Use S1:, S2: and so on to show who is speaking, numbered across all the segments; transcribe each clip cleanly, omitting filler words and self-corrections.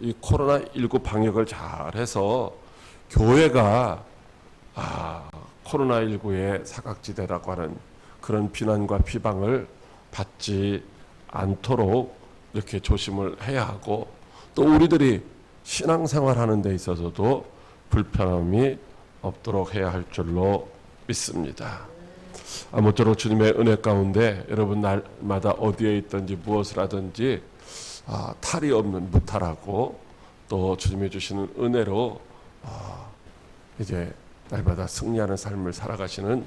S1: 이 코로나19 방역을 잘해서 교회가 코로나19의 사각지대라고 하는 그런 비난과 비방을 받지 않도록 이렇게 조심을 해야 하고, 또 우리들이 신앙생활 하는 데 있어서도 불편함이 없도록 해야 할 줄로 믿습니다. 아무쪼록 주님의 은혜 가운데 여러분 날마다 어디에 있든지 무엇을 하든지 탈이 없는 무탈하고 또 주님이 주시는 은혜로 이제 날마다 승리하는 삶을 살아가시는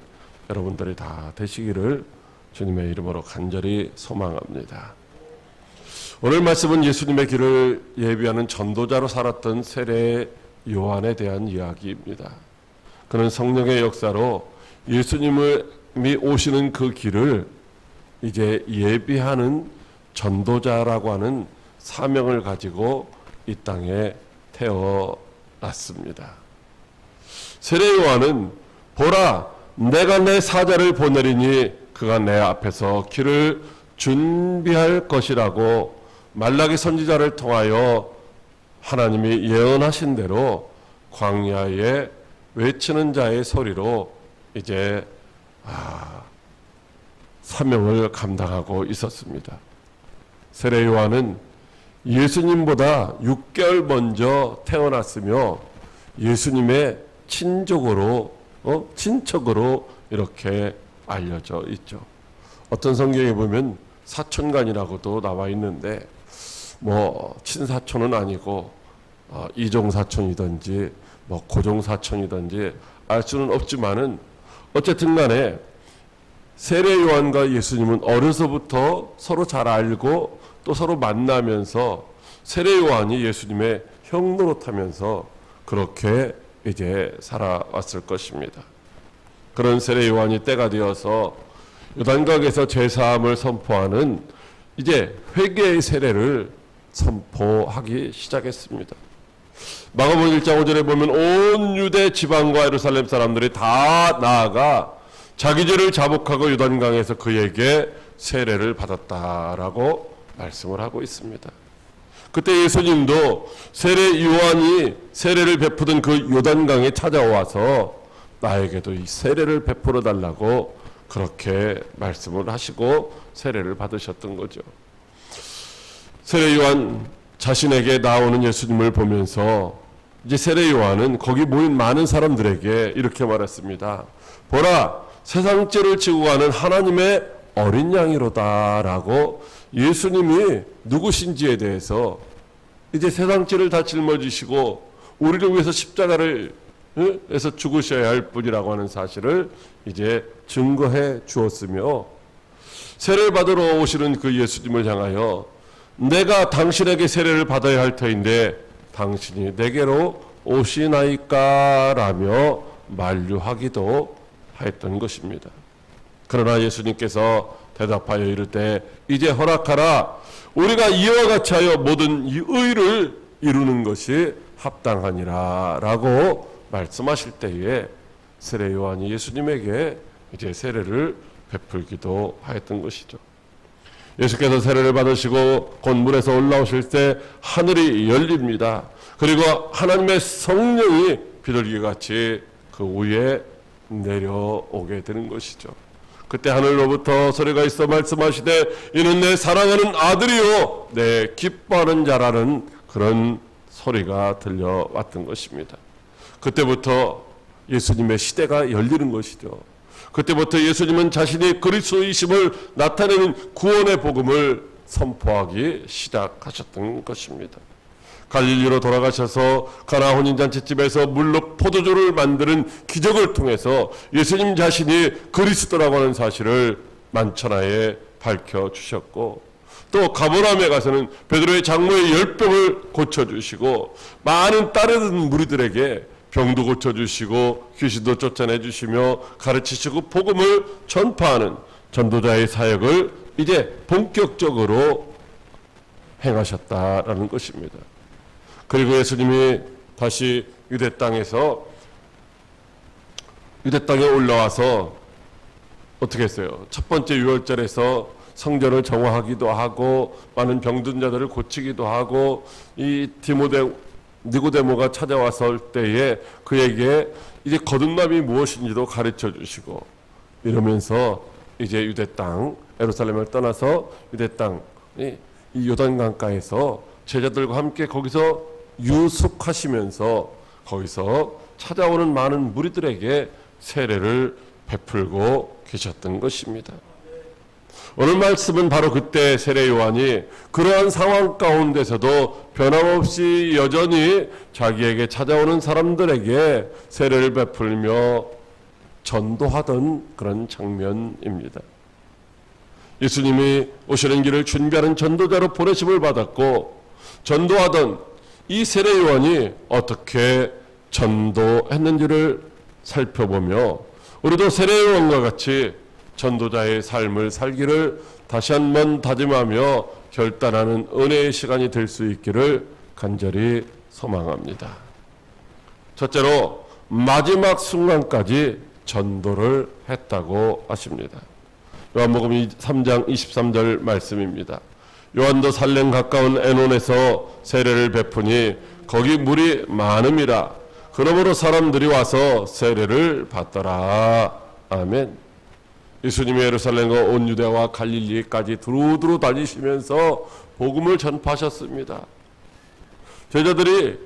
S1: 여러분들이 다 되시기를 주님의 이름으로 간절히 소망합니다. 오늘 말씀은 예수님의 길을 예비하는 전도자로 살았던 세례 요한에 대한 이야기입니다. 그는 성령의 역사로 예수님이 오시는 그 길을 이제 예비하는 전도자라고 하는 사명을 가지고 이 땅에 태어났습니다. 세례 요한은 보라, 내가 내 사자를 보내리니 그가 내 앞에서 길을 준비할 것이라고 말라기 선지자를 통하여 하나님이 예언하신 대로 광야에 외치는 자의 소리로 이제 사명을 감당하고 있었습니다. 세례 요한은 예수님보다 6개월 먼저 태어났으며 예수님의 친족으로 이렇게 알려져 있죠. 어떤 성경에 보면 사촌간이라고도 나와 있는데 뭐 친사촌은 아니고 이종사촌이든지 뭐 고종사촌이든지 알 수는 없지만은 어쨌든 간에 세례 요한과 예수님은 어려서부터 서로 잘 알고 또 서로 만나면서 세례 요한이 예수님의 형 노릇하면서 그렇게 이제 살아왔을 것입니다. 그런 세례 요한이 때가 되어서 요단강에서 죄사함을 선포하는 이제 회개의 세례를 선포하기 시작했습니다. 마가복음 1장 5절에 보면 온 유대 지방과 예루살렘 사람들이 다 나아가 자기 죄를 자복하고 요단강에서 그에게 세례를 받았다라고 말씀을 하고 있습니다. 그때 예수님도 세례 요한이 세례를 베푸던 그 요단강에 찾아와서 나에게도 이 세례를 베풀어 달라고 그렇게 말씀을 하시고 세례를 받으셨던 거죠. 세례 요한 자신에게 나오는 예수님을 보면서 이제 세례 요한은 거기 모인 많은 사람들에게 이렇게 말했습니다. 보라, 세상 죄를 지고 가는 하나님의 어린 양이로다라고 예수님이 누구신지에 대해서 이제 세상 죄를 다 짊어지시고 우리를 위해서 십자가를 에서 죽으셔야 할 분이라고 하는 사실을 이제 증거해 주었으며, 세례를 받으러 오시는 그 예수님을 향하여 내가 당신에게 세례를 받아야 할 터인데 당신이 내게로 오시나이까 라며 만류하기도 하였던 것입니다. 그러나 예수님께서 대답하여 이르되 이제 허락하라, 우리가 이와 같이 하여 모든 이 의를 이루는 것이 합당하니라 라고 말씀하실 때에 세례 요한이 예수님에게 이제 세례를 베풀기도 하였던 것이죠. 예수께서 세례를 받으시고 곧 물에서 올라오실 때 하늘이 열립니다. 그리고 하나님의 성령이 비둘기같이 그 위에 내려오게 되는 것이죠. 그때 하늘로부터 소리가 있어 말씀하시되 이는 내 사랑하는 아들이요 내 기뻐하는 자라는 그런 소리가 들려왔던 것입니다. 그때부터 예수님의 시대가 열리는 것이죠. 그때부터 예수님은 자신이 그리스도이심을 나타내는 구원의 복음을 선포하기 시작하셨던 것입니다. 갈릴리로 돌아가셔서 가나 혼인잔치집에서 물로 포도주를 만드는 기적을 통해서 예수님 자신이 그리스도라고 하는 사실을 만천하에 밝혀주셨고, 또 가버나움에 가서는 베드로의 장모의 열병을 고쳐주시고 많은 따르는 무리들에게 병도 고쳐주시고 귀신도 쫓아내주시며 가르치시고 복음을 전파하는 전도자의 사역을 이제 본격적으로 행하셨다라는 것입니다. 그리고 예수님이 다시 유대 땅에 올라와서 어떻게 했어요? 첫 번째 유월절에서 성전을 정화하기도 하고 많은 병든 자들을 고치기도 하고 이 니고데모가 찾아왔을 때에 그에게 이제 거듭남이 무엇인지도 가르쳐 주시고 이러면서 이제 유대 땅 예루살렘을 떠나서 유대 땅 이 요단강가에서 제자들과 함께 거기서 유숙하시면서 거기서 찾아오는 많은 무리들에게 세례를 베풀고 계셨던 것입니다. 오늘 말씀은 바로 그때 세례 요한이 그러한 상황 가운데서도 변함없이 여전히 자기에게 찾아오는 사람들에게 세례를 베풀며 전도하던 그런 장면입니다. 예수님이 오시는 길을 준비하는 전도자로 보내심을 받았고 전도하던 이 세례 요한이 어떻게 전도했는지를 살펴보며 우리도 세례 요한과 같이 전도자의 삶을 살기를 다시 한번 다짐하며 결단하는 은혜의 시간이 될 수 있기를 간절히 소망합니다. 첫째로 마지막 순간까지 전도를 했다고 하십니다. 요한복음 3장 23절 말씀입니다. 요한도 살렘 가까운 에논에서 세례를 베푸니 거기 물이 많음이라. 그러므로 사람들이 와서 세례를 받더라. 아멘. 예수님이 예루살렘과 온 유대와 갈릴리까지 두루두루 다니시면서 복음을 전파하셨습니다. 제자들이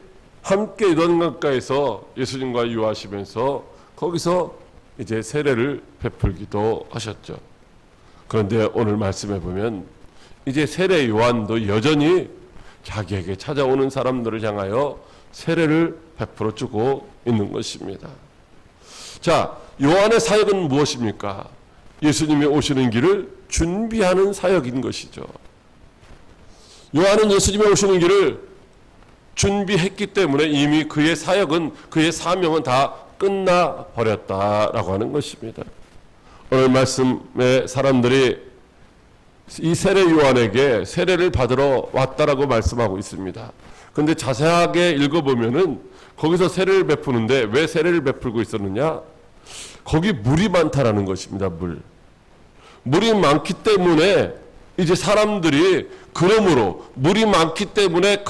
S1: 함께 요단강가에서 예수님과 유하시면서 거기서 이제 세례를 베풀기도 하셨죠. 그런데 오늘 말씀해 보면 이제 세례 요한도 여전히 자기에게 찾아오는 사람들을 향하여 세례를 베풀어 주고 있는 것입니다. 자, 요한의 사역은 무엇입니까? 예수님이 오시는 길을 준비하는 사역인 것이죠. 요한은 예수님이 오시는 길을 준비했기 때문에 이미 그의 사역은, 그의 사명은 다 끝나 버렸다라고 하는 것입니다. 오늘 말씀에 사람들이 이 세례 요한에게 세례를 받으러 왔다라고 말씀하고 있습니다. 그런데 자세하게 읽어보면은 거기서 세례를 베푸는데 왜 세례를 베풀고 있었느냐? 거기 물이 많다라는 것입니다. 물이 많기 때문에 이제 사람들이 물이 많기 때문에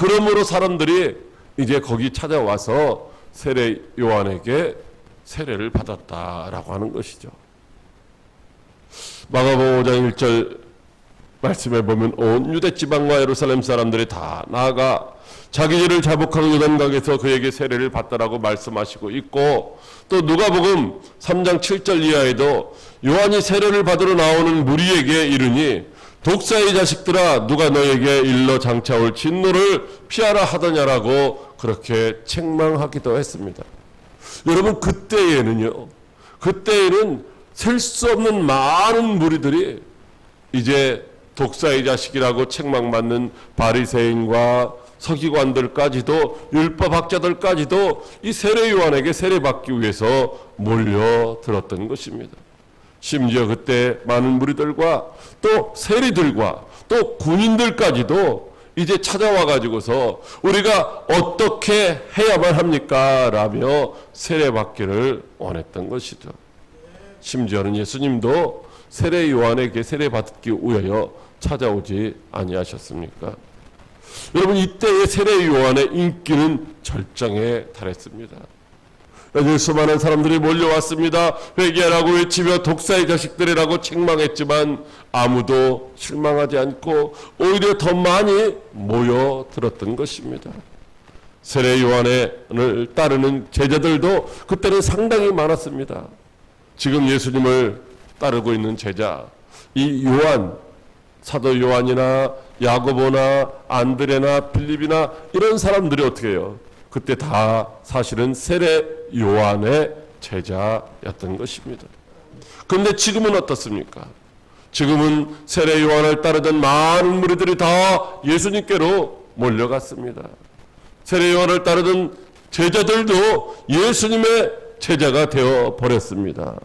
S1: 사람들이 이제 거기 찾아와서 세례 요한에게 세례를 받았다라고 하는 것이죠. 마가복음 5장 1절 말씀에 보면 온 유대 지방과 예루살렘 사람들이 다 나아가 자기 죄를 자복하는 요단강에서 그에게 세례를 받다라고 말씀하시고 있고, 또 누가복음 3장 7절 이하에도 요한이 세례를 받으러 나오는 무리에게 이르니 독사의 자식들아 누가 너에게 일러 장차올 진노를 피하라 하더냐라고 그렇게 책망하기도 했습니다. 여러분, 그때에는 셀 수 없는 많은 무리들이 이제 독사의 자식이라고 책망받는 바리새인과 서기관들까지도 율법학자들까지도 이 세례 요한에게 세례받기 위해서 몰려들었던 것입니다. 심지어 그때 많은 무리들과 또 세리들과 또 군인들까지도 이제 찾아와 가지고서 우리가 어떻게 해야만 합니까? 라며 세례받기를 원했던 것이죠. 심지어는 예수님도 세례 요한에게 세례받기 위하여 찾아오지 아니하셨습니까? 여러분, 이때의 세례 요한의 인기는 절정에 달했습니다. 수많은 사람들이 몰려왔습니다. 회개하라고 외치며 독사의 자식들이라고 책망했지만 아무도 실망하지 않고 오히려 더 많이 모여들었던 것입니다. 세례 요한을 따르는 제자들도 그때는 상당히 많았습니다. 지금 예수님을 따르고 있는 제자, 이 요한, 사도 요한이나 야고보나 안드레나 빌립이나 이런 사람들이 어떻게 해요? 그때 다 사실은 세례 요한의 제자였던 것입니다. 그런데 지금은 어떻습니까? 지금은 세례 요한을 따르던 많은 무리들이 다 예수님께로 몰려갔습니다. 세례 요한을 따르던 제자들도 예수님의 제자가 되어 버렸습니다.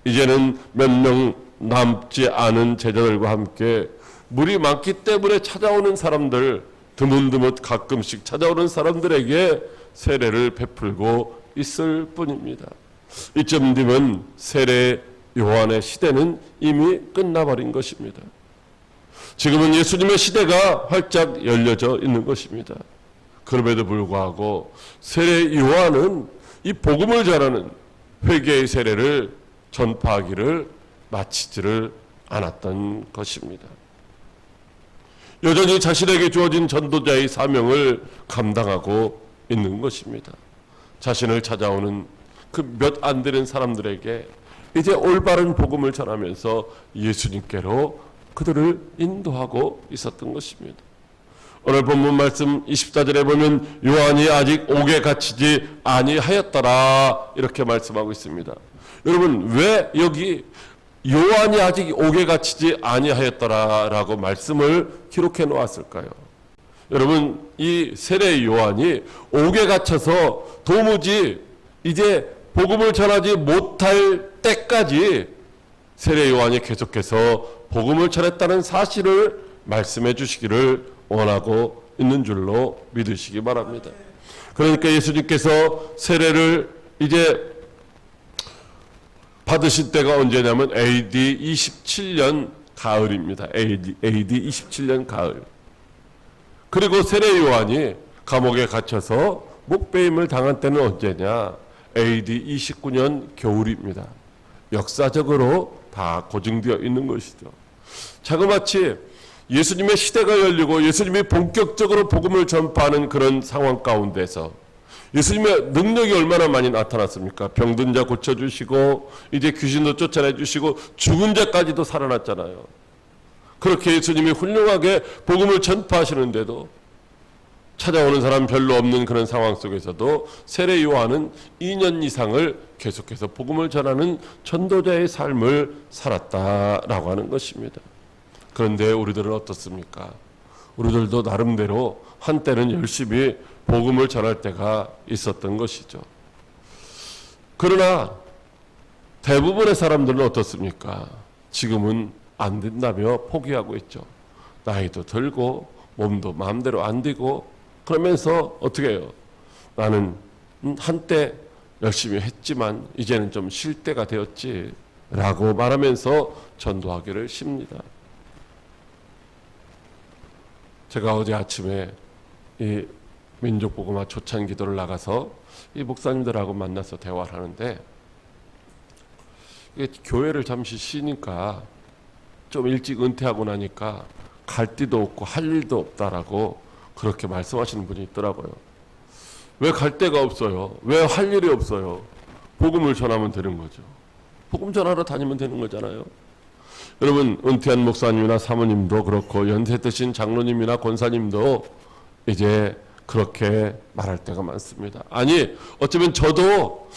S1: 이제는 몇 명 남지 않은 제자들과 함께 물이 많기 때문에 찾아오는 사람들, 드문드문 가끔씩 찾아오는 사람들에게 세례를 베풀고 있을 뿐입니다. 이쯤 되면 세례 요한의 시대는 이미 끝나버린 것입니다. 지금은 예수님의 시대가 활짝 열려져 있는 것입니다. 그럼에도 불구하고 세례 요한은 이 복음을 전하는 회개의 세례를 전파하기를 마치지를 않았던 것입니다. 여전히 자신에게 주어진 전도자의 사명을 감당하고 있는 것입니다. 자신을 찾아오는 그 몇 안 되는 사람들에게 이제 올바른 복음을 전하면서 예수님께로 그들을 인도하고 있었던 것입니다. 오늘 본문 말씀 24절에 보면 요한이 아직 옥에 갇히지 아니하였더라 이렇게 말씀하고 있습니다. 여러분, 왜 여기 요한이 아직 옥에 갇히지 아니하였더라 라고 말씀을 기록해 놓았을까요? 여러분, 이 세례 요한이 옥에 갇혀서 도무지 이제 복음을 전하지 못할 때까지 세례 요한이 계속해서 복음을 전했다는 사실을 말씀해 주시기를 원하고 있는 줄로 믿으시기 바랍니다. 그러니까 예수님께서 세례를 이제 받으신 때가 언제냐면 AD 27년 가을입니다. AD 27년 가을. 그리고 세례 요한이 감옥에 갇혀서 목배임을 당한 때는 언제냐? AD 29년 겨울입니다. 역사적으로 다 고증되어 있는 것이죠. 자그마치 예수님의 시대가 열리고 예수님이 본격적으로 복음을 전파하는 그런 상황 가운데서 예수님의 능력이 얼마나 많이 나타났습니까? 병든 자 고쳐주시고 이제 귀신도 쫓아내주시고 죽은 자까지도 살아났잖아요. 그렇게 예수님이 훌륭하게 복음을 전파하시는데도 찾아오는 사람 별로 없는 그런 상황 속에서도 세례 요한은 2년 이상을 계속해서 복음을 전하는 전도자의 삶을 살았다라고 하는 것입니다. 그런데 우리들은 어떻습니까? 우리들도 나름대로 한때는 열심히 복음을 전할 때가 있었던 것이죠. 그러나 대부분의 사람들은 어떻습니까? 지금은 안 된다며 포기하고 있죠. 나이도 들고 몸도 마음대로 안 되고 그러면서 어떻게 해요? 나는 한때 열심히 했지만 이제는 좀 쉴 때가 되었지 라고 말하면서 전도하기를 쉽니다. 제가 어제 아침에 이 민족복음화 초창 기도를 나가서 이 목사님들하고 만나서 대화를 하는데 교회를 잠시 쉬니까 좀 일찍 은퇴하고 나니까 갈 데도 없고 할 일도 없다라고 그렇게 말씀하시는 분이 있더라고요. 왜 갈 데가 없어요? 왜 할 일이 없어요? 복음을 전하면 되는 거죠. 복음 전하러 다니면 되는 거잖아요. 여러분, 은퇴한 목사님이나 사모님도 그렇고 연세 드신 장로님이나 권사님도 이제 그렇게 말할 때가 많습니다. 아니, 어쩌면 저도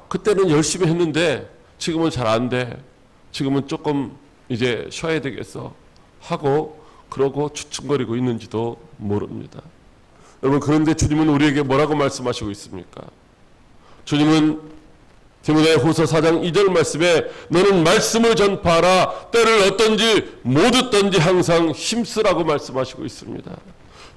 S1: 그때는 열심히 했는데 지금은 잘 안 돼. 지금은 조금 이제 쉬어야 되겠어 하고 그러고 추측거리고 있는지도 모릅니다. 여러분, 그런데 주님은 우리에게 뭐라고 말씀하시고 있습니까? 주님은 디모데후서 4장 2절 말씀에 너는 말씀을 전파하라. 때를 얻든지 못 얻든지 항상 힘쓰라고 말씀하시고 있습니다.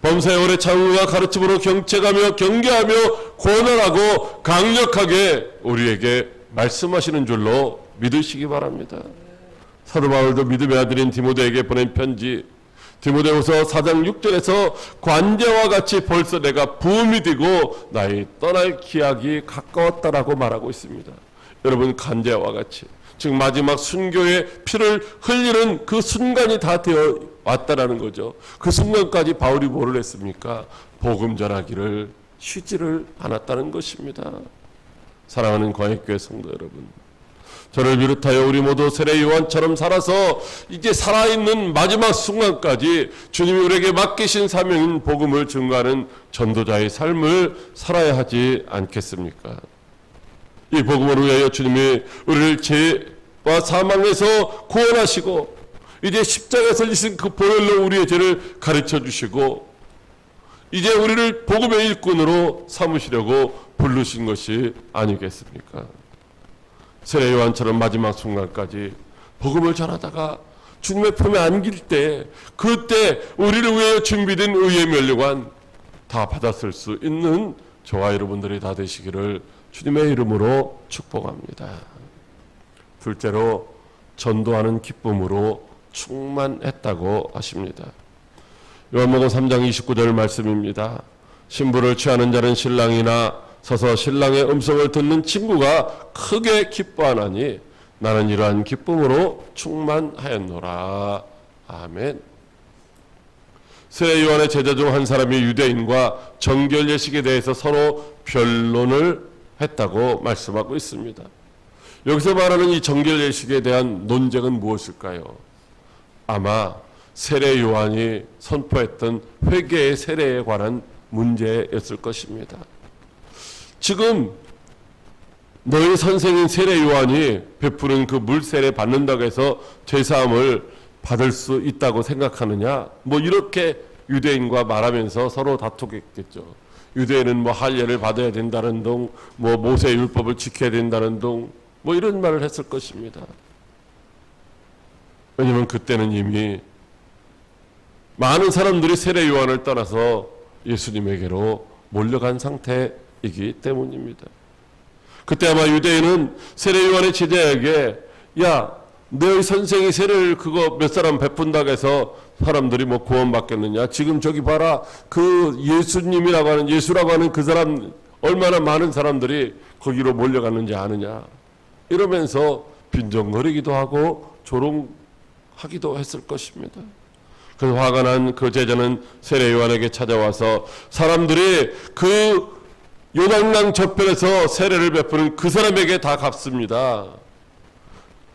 S1: 범사의 오래 참음과 가르침으로 경책하며 경계하며 권한하고 강력하게 우리에게 말씀하시는 줄로 믿으시기 바랍니다. 사도 바울도 믿음의 아들인 디모데에게 보낸 편지 디모데후서 4장 6절에서 관제와 같이 벌써 내가 부음이 되고 나의 떠날 기약이 가까웠다라고 말하고 있습니다. 여러분, 관제와 같이 즉 마지막 순교의 피를 흘리는 그 순간이 다 되어 왔다라는 거죠. 그 순간까지 바울이 뭐를 했습니까? 복음 전하기를 쉬지를 않았다는 것입니다. 사랑하는 광역교회 성도 여러분, 저를 비롯하여 우리 모두 세례 요한처럼 살아서 이제 살아있는 마지막 순간까지 주님이 우리에게 맡기신 사명인 복음을 증거하는 전도자의 삶을 살아야 하지 않겠습니까? 이 복음을 위하여 주님이 우리를 죄와 사망에서 구원하시고 이제 십자가에서 지신 그 보혈로 우리의 죄를 가르쳐 주시고 이제 우리를 복음의 일꾼으로 삼으시려고 부르신 것이 아니겠습니까? 세례 요한처럼 마지막 순간까지 복음을 전하다가 주님의 품에 안길 때 그때 우리를 위해 준비된 의의 면류관 다 받았을 수 있는 저와 여러분들이 다 되시기를 주님의 이름으로 축복합니다. 둘째로 전도하는 기쁨으로 충만했다고 하십니다. 요한복음 3장 29절 말씀입니다. 신부를 취하는 자는 신랑이나 서서 신랑의 음성을 듣는 친구가 크게 기뻐하나니 나는 이러한 기쁨으로 충만하였노라. 아멘. 세례 요한의 제자 중 한 사람이 유대인과 정결 예식에 대해서 서로 변론을 했다고 말씀하고 있습니다. 여기서 말하는 이 정결 예식에 대한 논쟁은 무엇일까요? 아마 세례 요한이 선포했던 회개의 세례에 관한 문제였을 것입니다. 지금 너희 선생인 세례 요한이 베푸는 그 물세례 받는다고 해서 죄사함을 받을 수 있다고 생각하느냐? 뭐 이렇게 유대인과 말하면서 서로 다투겠죠. 유대인은 뭐 할례를 받아야 된다는 둥, 뭐 모세 율법을 지켜야 된다는 둥, 뭐 이런 말을 했을 것입니다. 왜냐하면 그때는 이미 많은 사람들이 세례 요한을 떠나서 예수님에게로 몰려간 상태이기 때문입니다. 그때 아마 유대인은 세례 요한의 제자에게 야, 너희 선생이 세례를 그거 몇 사람 베푼다고 해서 사람들이 뭐 구원받겠느냐? 지금 저기 봐라. 그 예수님이라고 하는 예수라고 하는 그 사람 얼마나 많은 사람들이 거기로 몰려갔는지 아느냐? 이러면서 빈정거리기도 하고 조롱하기도 했을 것입니다. 그래서 화가 난 그 제자는 세례 요한에게 찾아와서 사람들이 그 요단강 저편에서 세례를 베푸는 그 사람에게 다 갚습니다.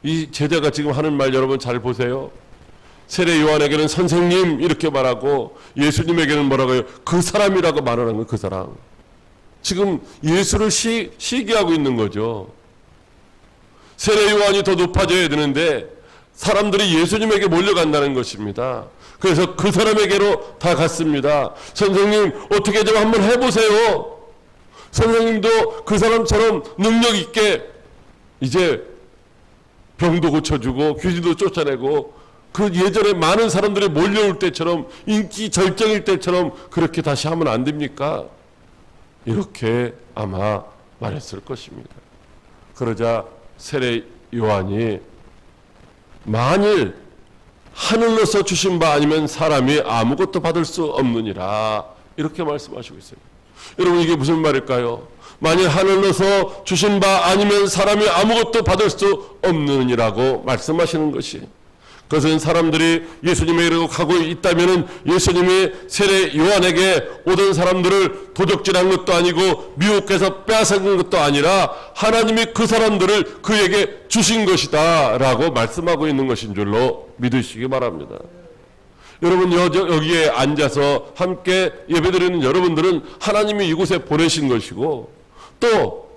S1: 이 제자가 지금 하는 말 여러분 잘 보세요. 세례 요한에게는 선생님 이렇게 말하고 예수님에게는 뭐라고 해요? 그 사람이라고 말하는 거예요. 그 사람. 지금 예수를 시기하고 있는 거죠. 세례 요한이 더 높아져야 되는데 사람들이 예수님에게 몰려간다는 것입니다. 그래서 그 사람에게로 다 갔습니다. 선생님 어떻게 좀 한번 해보세요. 선생님도 그 사람처럼 능력 있게 이제 병도 고쳐주고 귀신도 쫓아내고 그 예전에 많은 사람들이 몰려올 때처럼 인기 절정일 때처럼 그렇게 다시 하면 안 됩니까? 이렇게 아마 말했을 것입니다. 그러자 세례 요한이 만일 하늘로서 주신 바 아니면 사람이 아무것도 받을 수 없느니라 이렇게 말씀하시고 있어요. 여러분 이게 무슨 말일까요? 만일 하늘로서 주신 바 아니면 사람이 아무것도 받을 수 없느니라고 말씀하시는 것이, 그것은 사람들이 예수님에게로 가고 있다면 예수님이 세례 요한에게 오던 사람들을 도적질한 것도 아니고 미혹해서 빼앗은 것도 아니라 하나님이 그 사람들을 그에게 주신 것이다 라고 말씀하고 있는 것인 줄로 믿으시기 바랍니다. 여러분 여기에 앉아서 함께 예배드리는 여러분들은 하나님이 이곳에 보내신 것이고, 또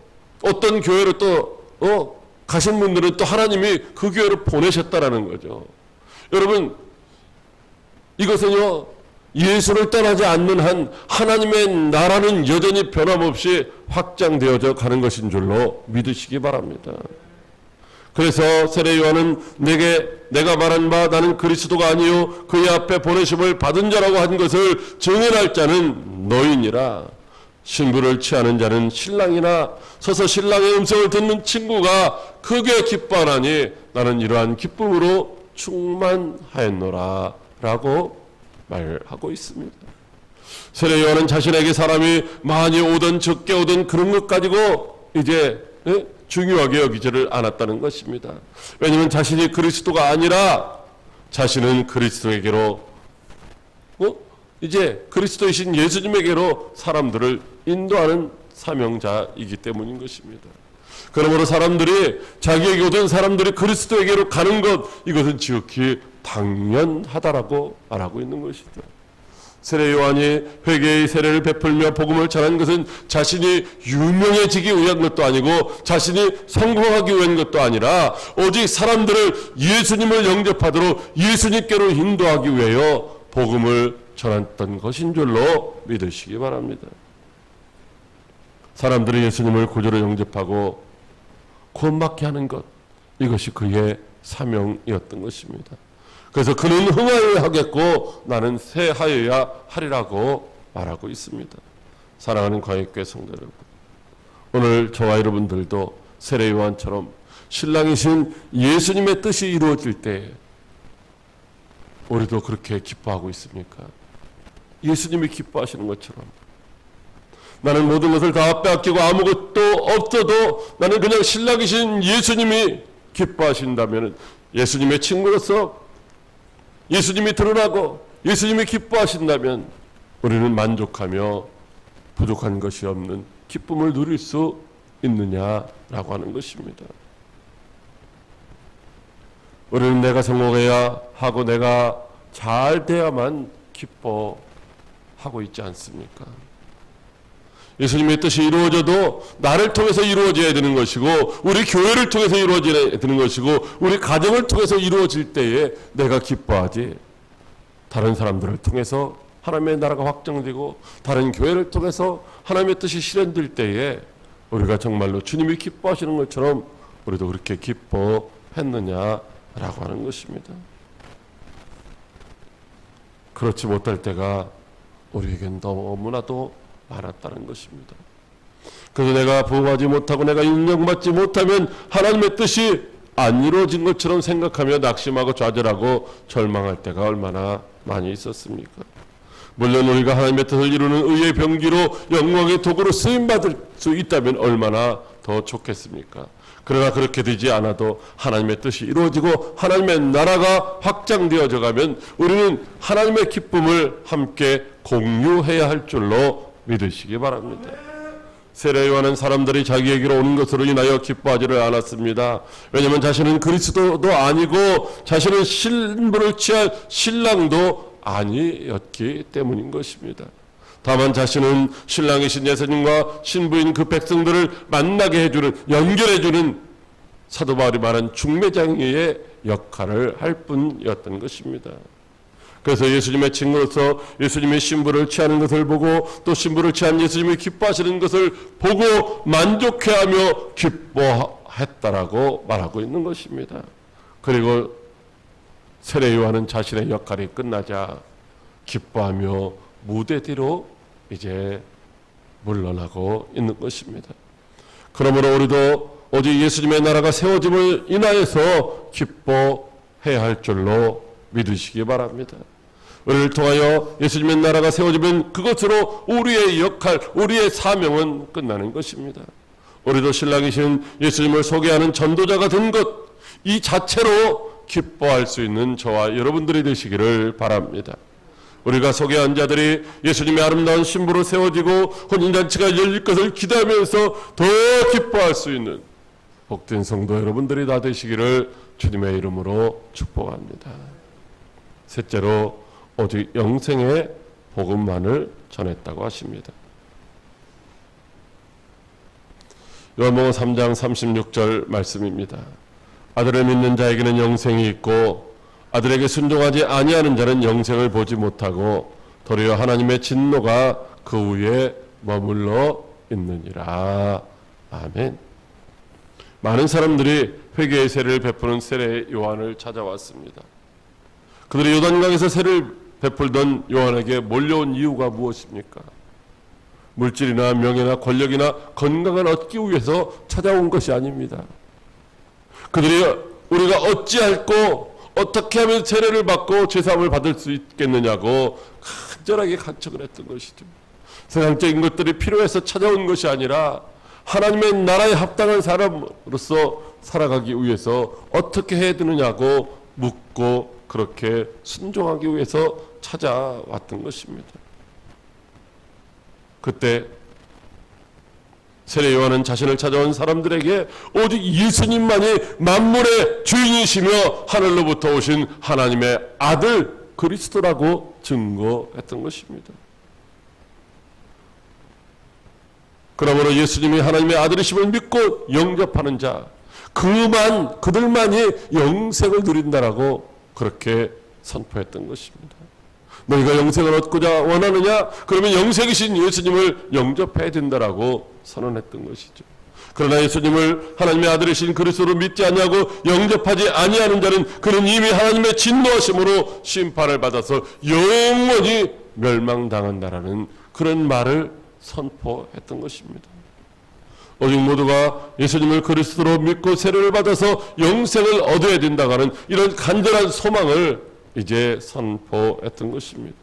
S1: 어떤 교회로 또 가신 분들은 또 하나님이 그 교회를 보내셨다라는 거죠. 여러분 이것은요 예수를 떠나지 않는 한 하나님의 나라는 여전히 변함없이 확장되어져 가는 것인 줄로 믿으시기 바랍니다. 그래서 세례 요한은 내가 말한 바 나는 그리스도가 아니요 그의 앞에 보내심을 받은 자라고 한 것을 증언할 자는 너희니라. 신부를 취하는 자는 신랑이나 서서 신랑의 음성을 듣는 친구가 크게 기뻐하나니 나는 이러한 기쁨으로 충만하였노라 라고 말하고 있습니다. 세례 요한은 자신에게 사람이 많이 오든 적게 오든 그런 것 가지고 이제 중요하게 여기지를 않았다는 것입니다. 왜냐하면 자신이 그리스도가 아니라 자신은 그리스도에게로 이제 그리스도이신 예수님에게로 사람들을 인도하는 사명자이기 때문인 것입니다. 그러므로 사람들이 자기에게 오던 사람들이 그리스도에게로 가는 것, 이것은 지극히 당연하다라고 말하고 있는 것이죠. 세례 요한이 회개의 세례를 베풀며 복음을 전한 것은 자신이 유명해지기 위한 것도 아니고 자신이 성공하기 위한 것도 아니라 오직 사람들을 예수님을 영접하도록 예수님께로 인도하기 위하여 복음을 전했던 것인 줄로 믿으시기 바랍니다. 사람들이 예수님을 구주로 영접하고 구원받게 하는 것, 이것이 그의 사명이었던 것입니다. 그래서 그는 흥하여야 하겠고 나는 새하여야 하리라고 말하고 있습니다. 사랑하는 광역교회 성도 여러분, 오늘 저와 여러분들도 세례 요한처럼 신랑이신 예수님의 뜻이 이루어질 때 우리도 그렇게 기뻐하고 있습니까? 예수님이 기뻐하시는 것처럼 나는 모든 것을 다 빼앗기고 아무것도 없어도 나는 그냥 신랑이신 예수님이 기뻐하신다면, 예수님의 친구로서 예수님이 드러나고 예수님이 기뻐하신다면 우리는 만족하며 부족한 것이 없는 기쁨을 누릴 수 있느냐라고 하는 것입니다. 우리는 내가 성공해야 하고 내가 잘 돼야만 기뻐하고 있지 않습니까? 예수님의 뜻이 이루어져도 나를 통해서 이루어져야 되는 것이고, 우리 교회를 통해서 이루어져야 되는 것이고, 우리 가정을 통해서 이루어질 때에 내가 기뻐하지, 다른 사람들을 통해서 하나님의 나라가 확정되고 다른 교회를 통해서 하나님의 뜻이 실현될 때에 우리가 정말로 주님이 기뻐하시는 것처럼 우리도 그렇게 기뻐했느냐라고 하는 것입니다. 그렇지 못할 때가 우리에겐 너무나도 많았다는 것입니다. 그래서 내가 부응하지 못하고 내가 인정받지 못하면 하나님의 뜻이 안 이루어진 것처럼 생각하며 낙심하고 좌절하고 절망할 때가 얼마나 많이 있었습니까? 물론 우리가 하나님의 뜻을 이루는 의의 병기로 영광의 도구로 쓰임받을 수 있다면 얼마나 더 좋겠습니까? 그러나 그렇게 되지 않아도 하나님의 뜻이 이루어지고 하나님의 나라가 확장되어져 가면 우리는 하나님의 기쁨을 함께 공유해야 할 줄로 믿으시기 바랍니다. 세례 요한은 사람들이 자기에게로 오는 것으로 인하여 기뻐하지를 않았습니다. 왜냐하면 자신은 그리스도도 아니고 자신은 신분을 취한 신랑도 아니었기 때문인 것입니다. 다만 자신은 신랑이신 예수님과 신부인 그 백성들을 만나게 해주는, 연결해주는 사도 바울이 말한 중매장의 역할을 할 뿐이었던 것입니다. 그래서 예수님의 친구로서 예수님의 신부를 취하는 것을 보고 또 신부를 취한 예수님이 기뻐하시는 것을 보고 만족해하며 기뻐했다라고 말하고 있는 것입니다. 그리고 세례 요한은 자신의 역할이 끝나자 기뻐하며 무대 뒤로 이제 물러나고 있는 것입니다. 그러므로 우리도 오직 예수님의 나라가 세워짐을 인하여서 기뻐해야 할 줄로 믿으시기 바랍니다. 우리를 통하여 예수님의 나라가 세워지면 그것으로 우리의 역할, 우리의 사명은 끝나는 것입니다. 우리도 신랑이신 예수님을 소개하는 전도자가 된 것, 이 자체로 기뻐할 수 있는 저와 여러분들이 되시기를 바랍니다. 우리가 소개한 자들이 예수님의 아름다운 신부로 세워지고 혼인잔치가 열릴 것을 기대하면서 더 기뻐할 수 있는 복된 성도 여러분들이 다 되시기를 주님의 이름으로 축복합니다. 셋째로 오직 영생의 복음만을 전했다고 하십니다. 요한복음 3장 36절 말씀입니다. 아들을 믿는 자에게는 영생이 있고 아들에게 순종하지 아니하는 자는 영생을 보지 못하고 도리어 하나님의 진노가 그 위에 머물러 있느니라. 아멘. 많은 사람들이 회개의 세례를 베푸는 세례 요한을 찾아왔습니다. 그들이 요단강에서 세례를 베풀던 요한에게 몰려온 이유가 무엇입니까? 물질이나 명예나 권력이나 건강을 얻기 위해서 찾아온 것이 아닙니다. 그들이 우리가 어찌할꼬 어떻게 하면 세례를 받고 제사함을 받을 수 있겠느냐고 간절하게 간청을 했던 것이죠. 세상적인 것들이 필요해서 찾아온 것이 아니라 하나님의 나라에 합당한 사람으로서 살아가기 위해서 어떻게 해야 되느냐고 묻고 그렇게 순종하기 위해서 찾아왔던 것입니다. 그때 세례 요한은 자신을 찾아온 사람들에게 오직 예수님만이 만물의 주인이시며 하늘로부터 오신 하나님의 아들 그리스도라고 증거했던 것입니다. 그러므로 예수님이 하나님의 아들이심을 믿고 영접하는 자, 그들만이 영생을 누린다라고 그렇게 선포했던 것입니다. 너희가 영생을 얻고자 원하느냐? 그러면 영생이신 예수님을 영접해야 된다라고 선언했던 것이죠. 그러나 예수님을 하나님의 아들이신 그리스도로 믿지 아니하고 영접하지 아니하는 자는 그는 이미 하나님의 진노하심으로 심판을 받아서 영원히 멸망당한다라는 그런 말을 선포했던 것입니다. 오직 모두가 예수님을 그리스도로 믿고 세례를 받아서 영생을 얻어야 된다고 하는 이런 간절한 소망을 이제 선포했던 것입니다.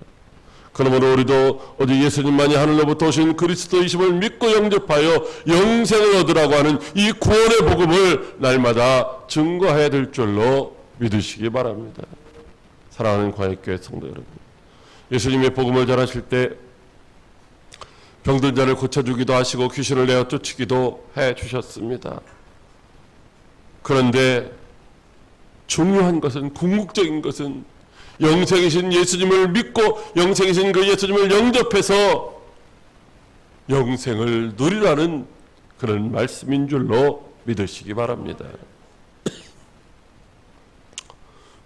S1: 그러므로 우리도 오직 예수님만이 하늘로부터 오신 그리스도이심을 믿고 영접하여 영생을 얻으라고 하는 이 구원의 복음을 날마다 증거해야 될 줄로 믿으시기 바랍니다. 사랑하는 광역교회 성도 여러분, 예수님의 복음을 전하실 때 병든 자를 고쳐주기도 하시고 귀신을 내어 쫓기도 해주셨습니다. 그런데 중요한 것은, 궁극적인 것은 영생이신 예수님을 믿고 영생이신 그 예수님을 영접해서 영생을 누리라는 그런 말씀인 줄로 믿으시기 바랍니다.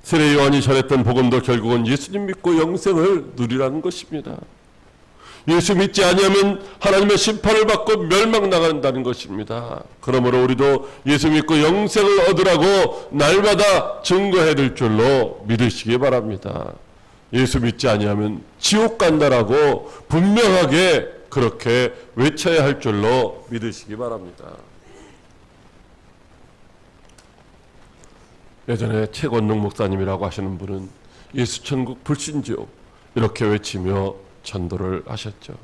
S1: 세례 요한이 전했던 복음도 결국은 예수님 믿고 영생을 누리라는 것입니다. 예수 믿지 아니하면 하나님의 심판을 받고 멸망당한다는 것입니다. 그러므로 우리도 예수 믿고 영생을 얻으라고 날마다 증거해야 될 줄로 믿으시기 바랍니다. 예수 믿지 아니하면 지옥 간다라고 분명하게 그렇게 외쳐야 할 줄로 믿으시기 바랍니다. 예전에 최권능 목사님이라고 하시는 분은 예수천국 불신지옥 이렇게 외치며 전도를 하셨죠.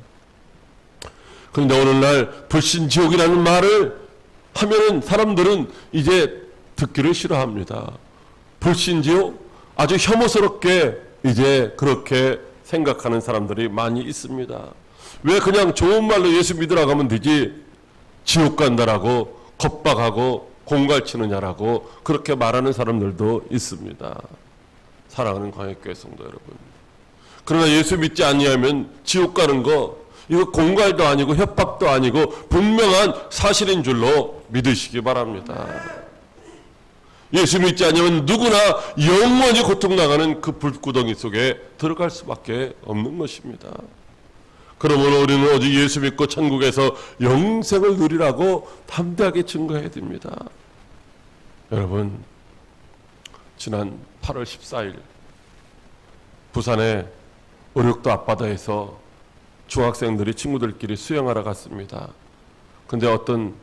S1: 그런데 오늘날 불신지옥이라는 말을 하면은 사람들은 이제 듣기를 싫어합니다. 불신지옥? 아주 혐오스럽게 이제 그렇게 생각하는 사람들이 많이 있습니다. 왜 그냥 좋은 말로 예수 믿으라고 하면 되지 지옥 간다라고 겁박하고 공갈치느냐라고 그렇게 말하는 사람들도 있습니다. 사랑하는 광역교회 성도 여러분, 그러나 예수 믿지 아니하면 지옥 가는 거 이거 공갈도 아니고 협박도 아니고 분명한 사실인 줄로 믿으시기 바랍니다. 예수 믿지 아니하면 누구나 영원히 고통나가는 그 불구덩이 속에 들어갈 수밖에 없는 것입니다. 그러므로 우리는 오직 예수 믿고 천국에서 영생을 누리라고 담대하게 증거해야 됩니다. 여러분, 지난 8월 14일 부산의 의력도 앞바다에서 중학생들이 친구들끼리 수영하러 갔습니다. 근데 어떤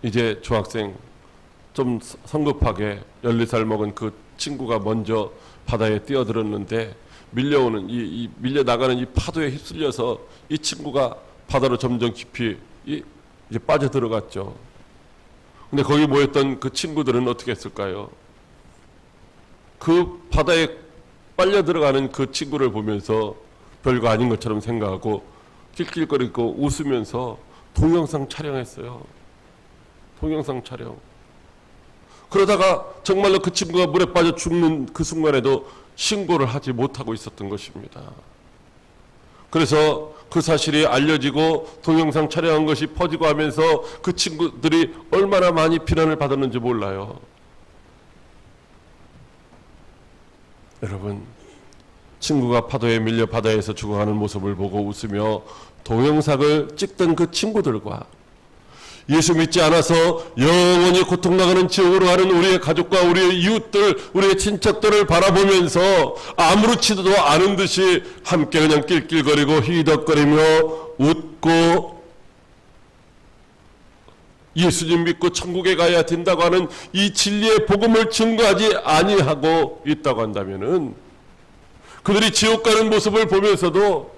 S1: 이제 중학생 좀 성급하게 14살 먹은 그 친구가 먼저 바다에 뛰어들었는데 밀려오는 밀려나가는 이 파도에 휩쓸려서 이 친구가 바다로 점점 깊이 이제 빠져 들어갔죠. 근데 거기 모였던 그 친구들은 어떻게 했을까요? 그 바다에 빨려 들어가는 그 친구를 보면서 별거 아닌 것처럼 생각하고 낄낄거리고 웃으면서 동영상 촬영했어요. 동영상 촬영. 그러다가 정말로 그 친구가 물에 빠져 죽는 그 순간에도 신고를 하지 못하고 있었던 것입니다. 그래서 그 사실이 알려지고 동영상 촬영한 것이 퍼지고 하면서 그 친구들이 얼마나 많이 비난을 받았는지 몰라요. 여러분, 친구가 파도에 밀려 바다에서 죽어가는 모습을 보고 웃으며 동영상을 찍던 그 친구들과 예수 믿지 않아서 영원히 고통나가는 지옥으로 가는 우리의 가족과 우리의 이웃들, 우리의 친척들을 바라보면서 아무렇지도 않은 듯이 함께 그냥 낄낄거리고 희덕거리며 웃고 예수님 믿고 천국에 가야 된다고 하는 이 진리의 복음을 증거하지 아니하고 있다고 한다면은 그들이 지옥 가는 모습을 보면서도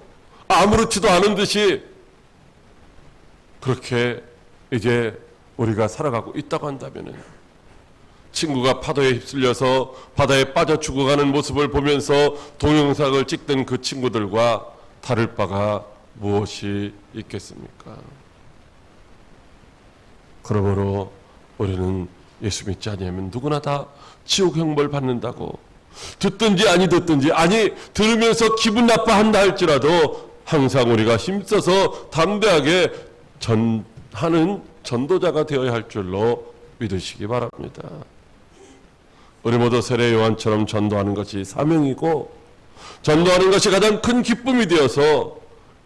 S1: 아무렇지도 않은 듯이 그렇게 이제 우리가 살아가고 있다고 한다면은 친구가 파도에 휩쓸려서 바다에 빠져 죽어가는 모습을 보면서 동영상을 찍던 그 친구들과 다를 바가 무엇이 있겠습니까? 그러므로 우리는 예수 믿지 아니하면 누구나 다 지옥 형벌 받는다고 듣든지 아니 듣든지 아니 들으면서 기분 나빠한다 할지라도 항상 우리가 힘써서 담대하게 하는 전도자가 되어야 할 줄로 믿으시기 바랍니다. 우리 모두 세례 요한처럼 전도하는 것이 사명이고 전도하는 것이 가장 큰 기쁨이 되어서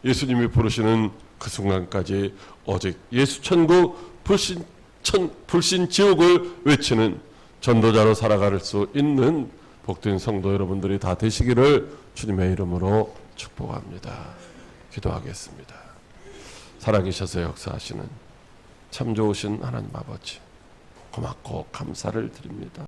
S1: 예수님이 부르시는 그 순간까지 오직 예수 천국 불신 지옥을 외치는 전도자로 살아갈 수 있는 복된 성도 여러분들이 다 되시기를 주님의 이름으로 축복합니다. 기도하겠습니다. 살아계셔서 역사하시는 참 좋으신 하나님 아버지, 고맙고 감사를 드립니다.